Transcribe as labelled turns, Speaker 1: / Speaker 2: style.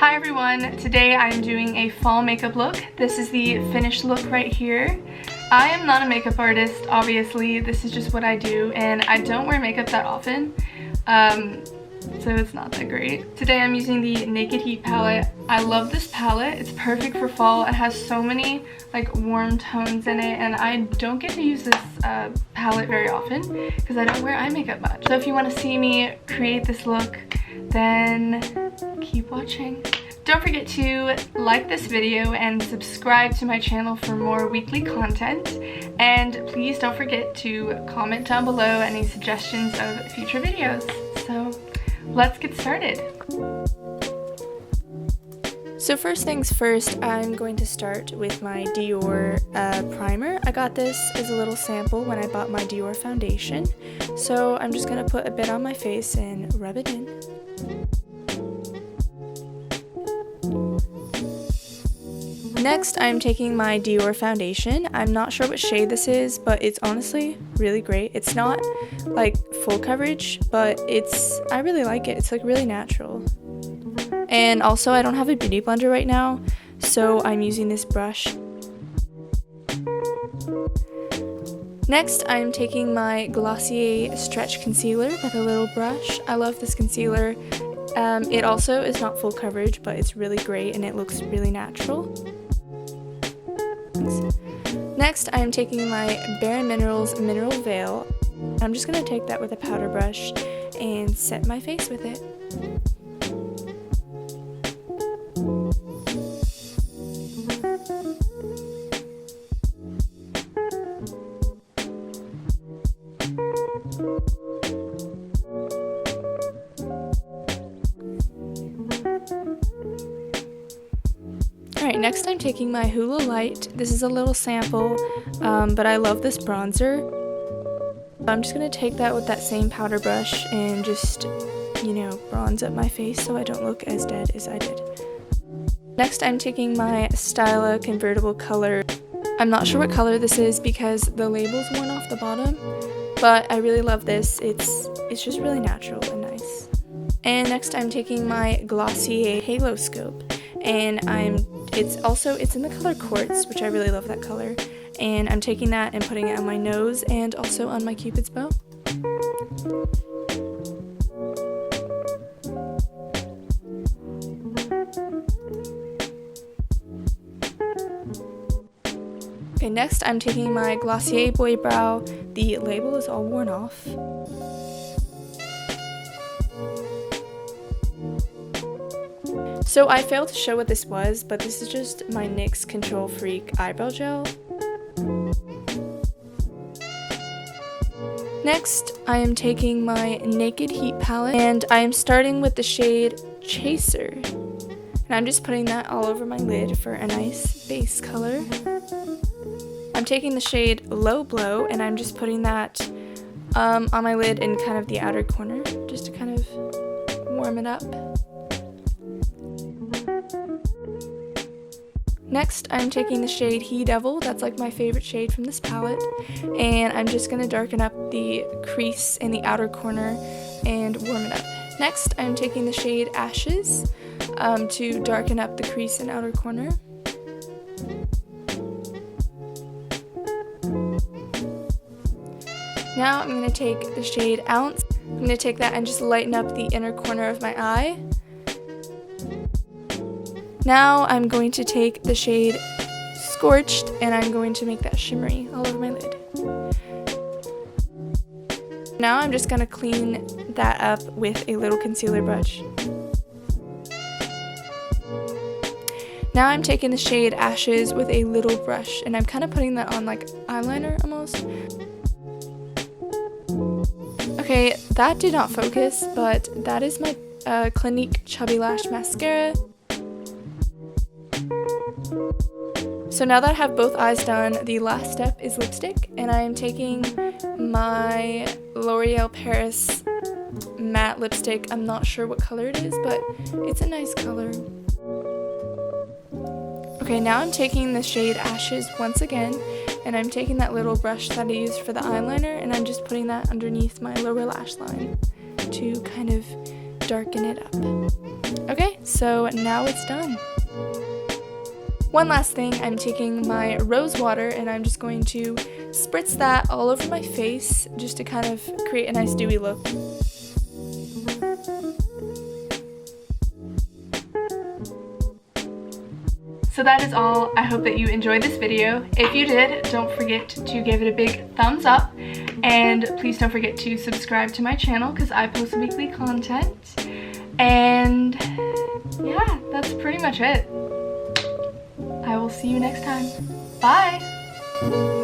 Speaker 1: Hi everyone, today I'm doing a fall makeup look. This is the finished look right here. I am not a makeup artist, obviously. This is just what I do, and I don't wear makeup that often, so it's not that great. Today I'm using the Naked Heat palette. I love this palette. It's perfect for fall. It has so many like warm tones in it, and I don't get to use this palette very often because I don't wear eye makeup much. So if you want to see me create this look, then keep watching. Don't forget to like this video and subscribe to my channel for more weekly content. And please don't forget to comment down below any suggestions of future videos. So let's get started. So first things first, I'm going to start with my Dior primer. I got this as a little sample when I bought my Dior foundation. So I'm just going to put a bit on my face and rub it in. Next, I'm taking my Dior foundation. I'm not sure what shade this is, but it's honestly really great. It's not like full coverage, but I really like it. It's like really natural. And also, I don't have a beauty blender right now, so I'm using this brush. Next, I'm taking my Glossier Stretch Concealer with a little brush. I love this concealer. It also is not full coverage, but it's really great and it looks really natural. Next, I'm taking my Bare Minerals Mineral Veil. I'm just going to take that with a powder brush and set my face with it. Alright, next I'm taking my Hoola Light. This is a little sample, but I love this bronzer. I'm just going to take that with that same powder brush and just, bronze up my face so I don't look as dead as I did. Next I'm taking my Styla Convertible Color. I'm not sure what color this is because the label's worn off the bottom, but I really love this. It's just really natural and nice. And next I'm taking my Glossier Halo Scope, and it's in the color Quartz, which I really love that color, and I'm taking that and putting it on my nose and also on my Cupid's bow. Okay, next I'm taking my Glossier Boy Brow. The label is all worn off. So I failed to show what this was, but this is just my NYX Control Freak eyebrow gel. Next, I am taking my Naked Heat palette, and I am starting with the shade Chaser. And I'm just putting that all over my lid for a nice base color. I'm taking the shade Low Blow, and I'm just putting that on my lid in kind of the outer corner, just to kind of warm it up. Next, I'm taking the shade He Devil. That's like my favorite shade from this palette, and I'm just going to darken up the crease in the outer corner and warm it up. Next, I'm taking the shade Ashes to darken up the crease and outer corner. Now I'm going to take the shade Ounce. I'm going to take that and just lighten up the inner corner of my eye. Now I'm going to take the shade Scorched, and I'm going to make that shimmery all over my lid. Now I'm just going to clean that up with a little concealer brush. Now I'm taking the shade Ashes with a little brush, and I'm kind of putting that on like eyeliner almost. Okay, that did not focus, but that is my Clinique Chubby Lash Mascara. So now that I have both eyes done, the last step is lipstick, and I am taking my L'Oreal Paris matte lipstick. I'm not sure what color it is, but it's a nice color. Okay, now I'm taking the shade Ashes once again, and I'm taking that little brush that I used for the eyeliner, and I'm just putting that underneath my lower lash line to kind of darken it up. Okay, so now it's done. One last thing, I'm taking my rose water and I'm just going to spritz that all over my face just to kind of create a nice dewy look. So that is all. I hope that you enjoyed this video. If you did, don't forget to give it a big thumbs up, and please don't forget to subscribe to my channel because I post weekly content. And yeah, that's pretty much it. I will see you next time. Bye!